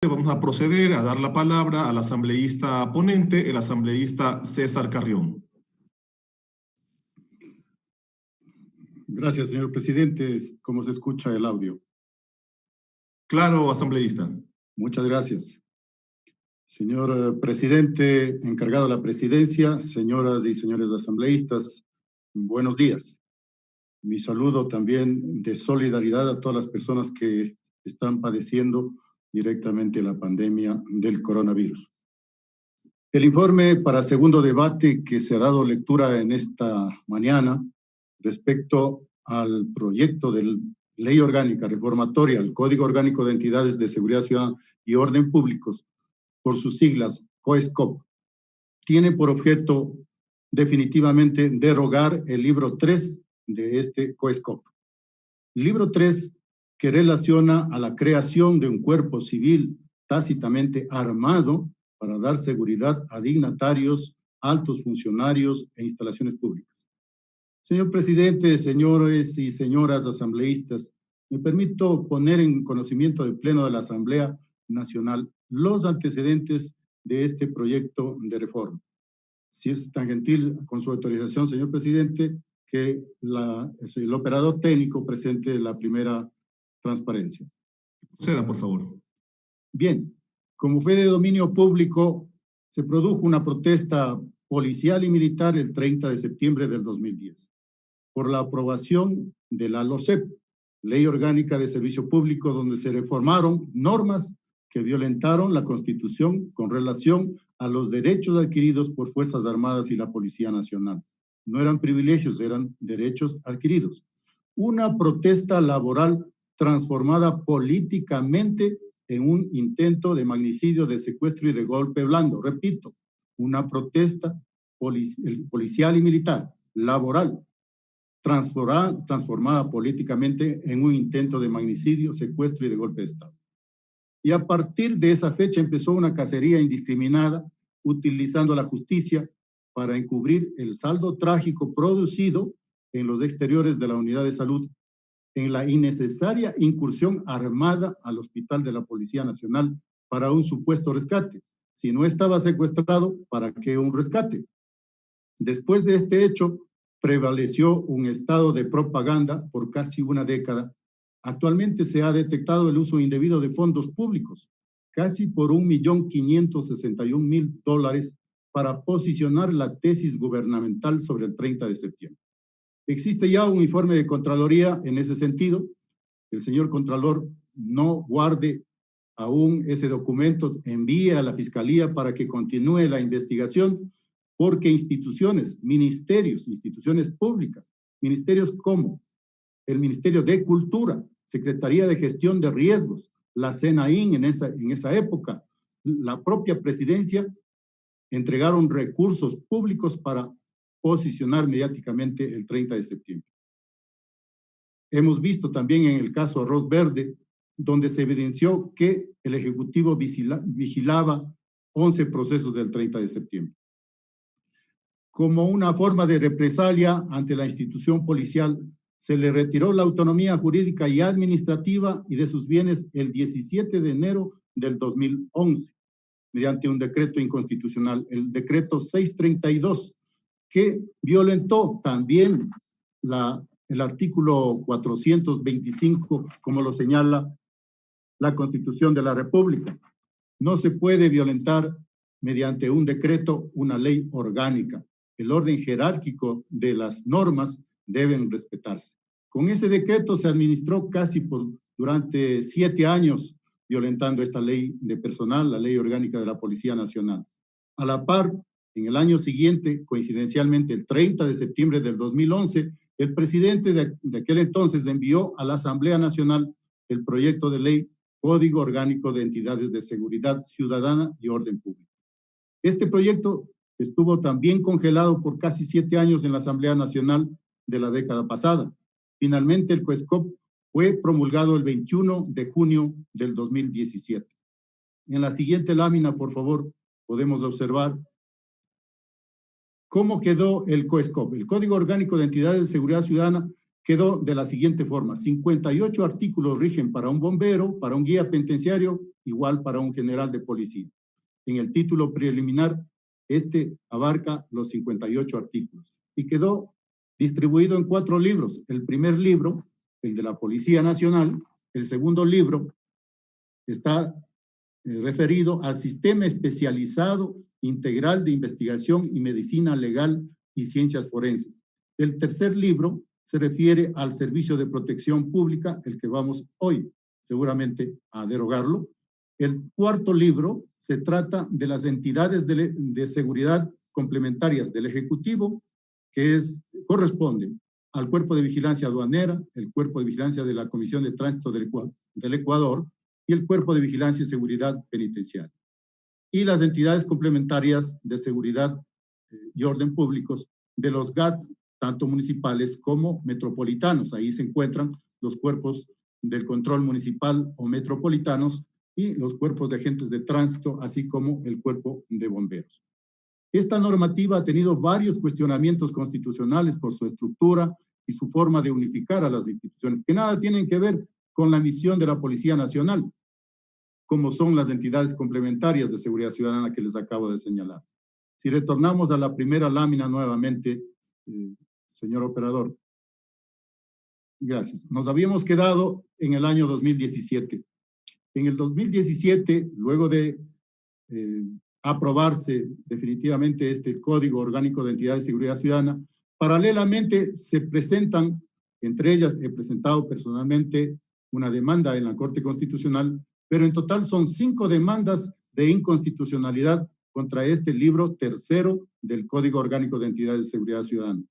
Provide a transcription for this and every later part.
Vamos a proceder a dar la palabra al asambleísta ponente, el asambleísta César Carrión. Gracias, señor presidente. ¿Cómo se escucha el audio? Claro, asambleísta. Muchas gracias. Señor presidente, encargado de la presidencia, señoras y señores asambleístas, buenos días. Mi saludo también de solidaridad a todas las personas que están padeciendo directamente la pandemia del coronavirus. El informe para segundo debate que se ha dado lectura en esta mañana respecto al proyecto de ley orgánica reformatoria al Código Orgánico de Entidades de Seguridad Ciudadana y Orden Públicos, por sus siglas COESCOP, tiene por objeto definitivamente derogar el libro 3 de este COESCOP. Libro 3 que relaciona a la creación de un cuerpo civil tácitamente armado para dar seguridad a dignatarios, altos funcionarios e instalaciones públicas. Señor presidente, señores y señoras asambleístas, me permito poner en conocimiento del Pleno de la Asamblea Nacional los antecedentes de este proyecto de reforma. Si es tan gentil, con su autorización, señor presidente, que el operador técnico presente la primera transparencia. Proceda, por favor. Bien, como fue de dominio público, se produjo una protesta policial y militar el 30 de septiembre del 2010 por la aprobación de la LOCEP, Ley Orgánica de Servicio Público, donde se reformaron normas que violentaron la Constitución con relación a los derechos adquiridos por Fuerzas Armadas y la Policía Nacional. No eran privilegios, eran derechos adquiridos. Una protesta laboral transformada políticamente en un intento de magnicidio, de secuestro y de golpe blando. Repito, una protesta policial y militar, laboral, transformada políticamente en un intento de magnicidio, secuestro y de golpe de Estado. Y a partir de esa fecha empezó una cacería indiscriminada, utilizando la justicia para encubrir el saldo trágico producido en los exteriores de la unidad de salud, en la innecesaria incursión armada al hospital de la Policía Nacional para un supuesto rescate. Si no estaba secuestrado, ¿para qué un rescate? Después de este hecho, prevaleció un estado de propaganda por casi una década. Actualmente se ha detectado el uso indebido de fondos públicos, casi por $1.561.000 para posicionar la tesis gubernamental sobre el 30 de septiembre. Existe ya un informe de Contraloría en ese sentido. El señor Contralor no guarde aún ese documento, envíe a la Fiscalía para que continúe la investigación, porque instituciones, ministerios, instituciones públicas, ministerios como el Ministerio de Cultura, Secretaría de Gestión de Riesgos, la SENAIN en esa época, la propia presidencia, entregaron recursos públicos para posicionar mediáticamente el 30 de septiembre. Hemos visto también en el caso Arroz Verde, donde se evidenció que el Ejecutivo vigilaba 11 procesos del 30 de septiembre. Como una forma de represalia ante la institución policial, se le retiró la autonomía jurídica y administrativa y de sus bienes el 17 de enero del 2011, mediante un decreto inconstitucional, el decreto 632, que violentó también el artículo 425, como lo señala la Constitución de la República. No se puede violentar mediante un decreto una ley orgánica. El orden jerárquico de las normas deben respetarse. Con ese decreto se administró durante 7 años violentando esta ley de personal, la ley orgánica de la Policía Nacional. A la par, en el año siguiente, coincidencialmente el 30 de septiembre del 2011, el presidente de aquel entonces envió a la Asamblea Nacional el proyecto de ley Código Orgánico de Entidades de Seguridad Ciudadana y Orden Público. Este proyecto estuvo también congelado por casi 7 años en la Asamblea Nacional de la década pasada. Finalmente, el COESCOP fue promulgado el 21 de junio del 2017. En la siguiente lámina, por favor, podemos observar cómo quedó el COESCOP, el Código Orgánico de Entidades de Seguridad Ciudadana, quedó de la siguiente forma: 58 artículos rigen para un bombero, para un guía penitenciario, igual para un general de policía. En el título preliminar, este abarca los 58 artículos y quedó distribuido en 4 libros. El primer libro, el de la Policía Nacional. El segundo libro está referido al Sistema Especializado Integral de Investigación y Medicina Legal y Ciencias Forenses. El tercer libro se refiere al Servicio de Protección Pública, el que vamos hoy seguramente a derogarlo. El cuarto libro se trata de las entidades de seguridad complementarias del Ejecutivo, que corresponden al Cuerpo de Vigilancia Aduanera, el Cuerpo de Vigilancia de la Comisión de Tránsito del Ecuador y el Cuerpo de Vigilancia y Seguridad Penitenciaria. Y las entidades complementarias de seguridad y orden públicos de los GAT, tanto municipales como metropolitanos. Ahí se encuentran los cuerpos del control municipal o metropolitanos y los cuerpos de agentes de tránsito, así como el cuerpo de bomberos. Esta normativa ha tenido varios cuestionamientos constitucionales por su estructura y su forma de unificar a las instituciones, que nada tienen que ver con la misión de la Policía Nacional, como son las entidades complementarias de seguridad ciudadana que les acabo de señalar. Si retornamos a la primera lámina nuevamente, señor operador. Gracias. Nos habíamos quedado en el año 2017. En el 2017, luego de aprobarse definitivamente este Código Orgánico de Entidades de Seguridad Ciudadana, paralelamente se presentan, entre ellas he presentado personalmente una demanda en la Corte Constitucional, pero en total son 5 demandas de inconstitucionalidad contra este libro tercero del Código Orgánico de Entidades de Seguridad Ciudadana.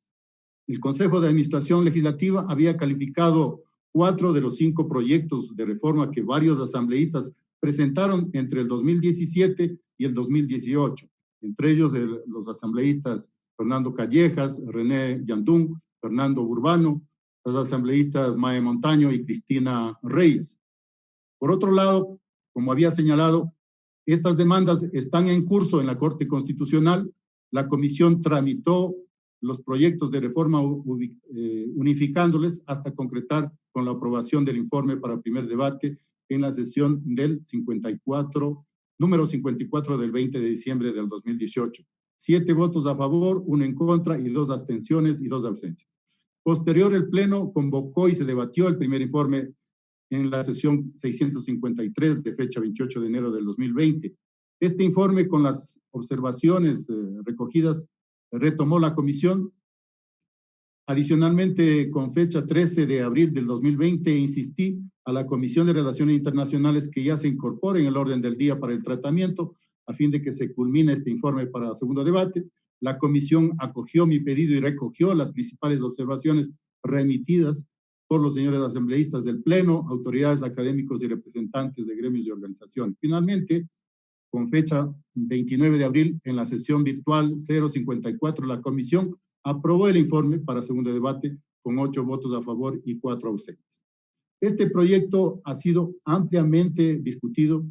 El Consejo de Administración Legislativa había calificado 4 de los 5 proyectos de reforma que varios asambleístas presentaron entre el 2017 y el 2018, entre ellos los asambleístas Fernando Callejas, René Yandún, Fernando Urbano, los asambleístas Mae Montaño y Cristina Reyes. Por otro lado, como había señalado, estas demandas están en curso en la Corte Constitucional. La Comisión tramitó los proyectos de reforma unificándoles hasta concretar con la aprobación del informe para primer debate en la sesión del número 54 del 20 de diciembre del 2018. 7 votos a favor, 1 en contra y 2 abstenciones y 2 ausencias. Posterior, el Pleno convocó y se debatió el primer informe en la sesión 653 de fecha 28 de enero del 2020. Este informe, con las observaciones recogidas, retomó la comisión. Adicionalmente, con fecha 13 de abril del 2020, insistí a la Comisión de Relaciones Internacionales que ya se incorpore en el orden del día para el tratamiento, a fin de que se culmine este informe para el segundo debate. La comisión acogió mi pedido y recogió las principales observaciones remitidas por los señores asambleístas del Pleno, autoridades académicos y representantes de gremios y organizaciones. Finalmente, con fecha 29 de abril, en la sesión virtual 054, la comisión aprobó el informe para segundo debate con 8 votos a favor y 4 ausentes. Este proyecto ha sido ampliamente discutido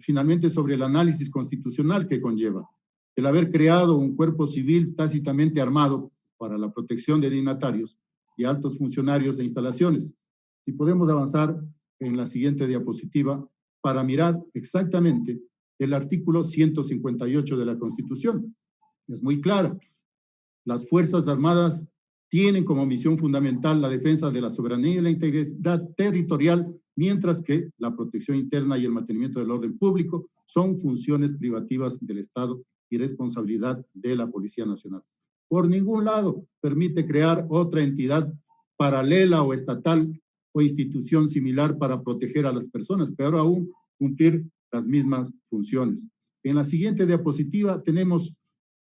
finalmente sobre el análisis constitucional que conlleva el haber creado un cuerpo civil tácitamente armado para la protección de dignatarios y altos funcionarios e instalaciones. Y podemos avanzar en la siguiente diapositiva para mirar exactamente el artículo 158 de la Constitución. Es muy clara. Las Fuerzas Armadas tienen como misión fundamental la defensa de la soberanía y la integridad territorial, mientras que la protección interna y el mantenimiento del orden público son funciones privativas del Estado y responsabilidad de la Policía Nacional. Por ningún lado permite crear otra entidad paralela o estatal o institución similar para proteger a las personas, pero aún cumplir las mismas funciones. En la siguiente diapositiva tenemos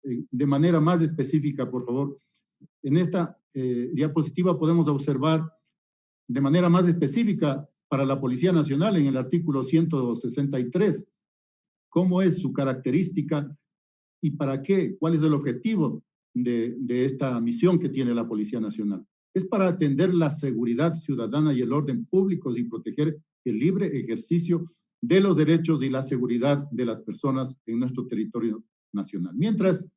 de manera más específica, por favor. En esta diapositiva podemos observar de manera más específica para la Policía Nacional en el artículo 163, cómo es su característica y para qué, cuál es el objetivo de esta misión que tiene la Policía Nacional. Es para atender la seguridad ciudadana y el orden público y proteger el libre ejercicio de los derechos y la seguridad de las personas en nuestro territorio nacional. Mientras,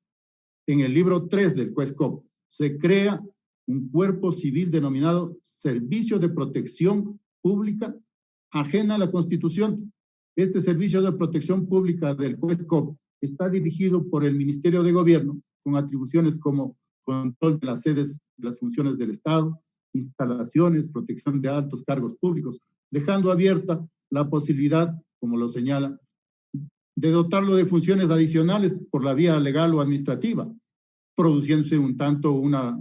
en el libro 3 del CUESCOP se crea un cuerpo civil denominado Servicio de Protección Pública ajena a la Constitución. Este Servicio de Protección Pública del COESCOP está dirigido por el Ministerio de Gobierno con atribuciones como control de las sedes y las funciones del Estado, instalaciones, protección de altos cargos públicos, dejando abierta la posibilidad, como lo señala, de dotarlo de funciones adicionales por la vía legal o administrativa, produciéndose un tanto una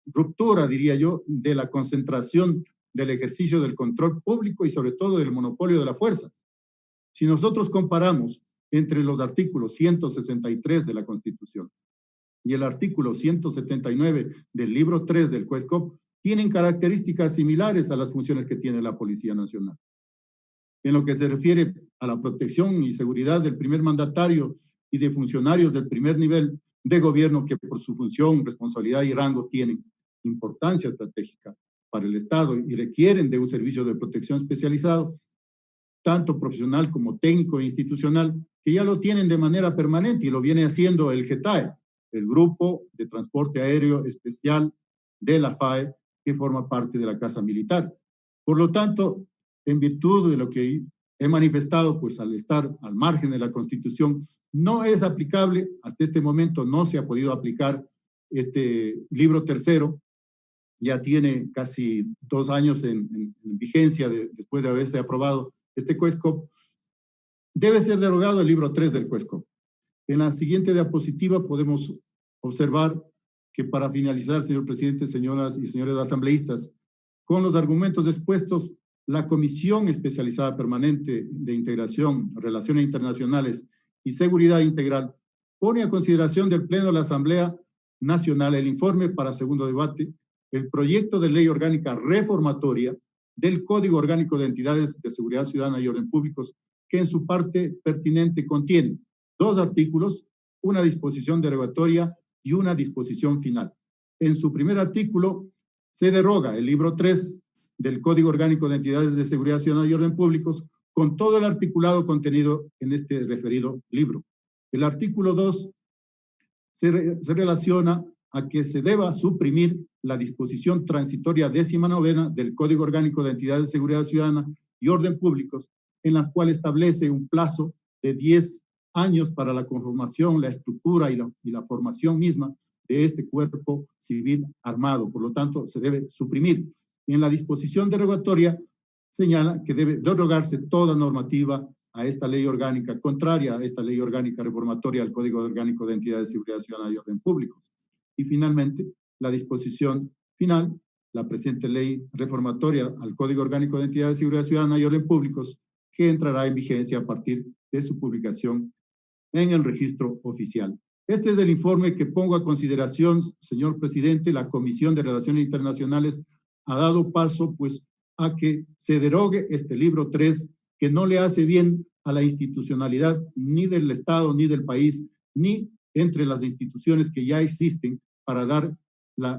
ruptura, diría yo, de la concentración del ejercicio del control público y sobre todo del monopolio de la fuerza. Si nosotros comparamos entre los artículos 163 de la Constitución y el artículo 179 del libro 3 del COESCOP, tienen características similares a las funciones que tiene la Policía Nacional. En lo que se refiere a la protección y seguridad del primer mandatario y de funcionarios del primer nivel de gobierno que por su función, responsabilidad y rango tienen importancia estratégica para el Estado y requieren de un servicio de protección especializado, tanto profesional como técnico e institucional, que ya lo tienen de manera permanente y lo viene haciendo el GETAE, el Grupo de Transporte Aéreo Especial de la FAE, que forma parte de la Casa Militar. Por lo tanto, en virtud de lo que he manifestado, pues al estar al margen de la Constitución, no es aplicable, hasta este momento no se ha podido aplicar este libro tercero, ya tiene casi 2 años en vigencia después de haberse aprobado este COESCOP, debe ser derogado el libro 3 del COESCOP. En la siguiente diapositiva podemos observar que para finalizar, señor presidente, señoras y señores asambleístas, con los argumentos expuestos, la Comisión Especializada Permanente de Integración, Relaciones Internacionales y Seguridad Integral pone a consideración del Pleno de la Asamblea Nacional el informe para segundo debate, el proyecto de ley orgánica reformatoria del Código Orgánico de Entidades de Seguridad Ciudadana y Orden Públicos, que en su parte pertinente contiene 2 artículos, una disposición derogatoria y una disposición final. En su primer artículo se deroga el libro 3 del Código Orgánico de Entidades de Seguridad Ciudadana y Orden Públicos con todo el articulado contenido en este referido libro. El artículo 2 se relaciona a que se deba suprimir la disposición transitoria 19ª del Código Orgánico de Entidades de Seguridad Ciudadana y Orden Públicos, en la cual establece un plazo de 10 años para la conformación, la estructura y la formación misma de este cuerpo civil armado. Por lo tanto, se debe suprimir. Y en la disposición derogatoria señala que debe derogarse toda normativa a esta ley orgánica, contraria a esta ley orgánica reformatoria al Código Orgánico de Entidades de Seguridad Ciudadana y Orden Públicos. Y finalmente, la disposición final, la presente ley reformatoria al Código Orgánico de Entidades de Seguridad Ciudadana y Orden Públicos, que entrará en vigencia a partir de su publicación en el registro oficial. Este es el informe que pongo a consideración, señor presidente. La Comisión de Relaciones Internacionales ha dado paso, pues, a que se derogue este libro 3, que no le hace bien a la institucionalidad ni del Estado, ni del país, ni entre las instituciones que ya existen para dar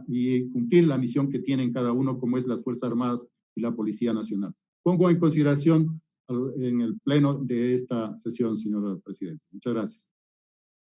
y cumplir la misión que tienen cada uno, como es las Fuerzas Armadas y la Policía Nacional. Pongo en consideración en el pleno de esta sesión, señor presidente. Muchas gracias.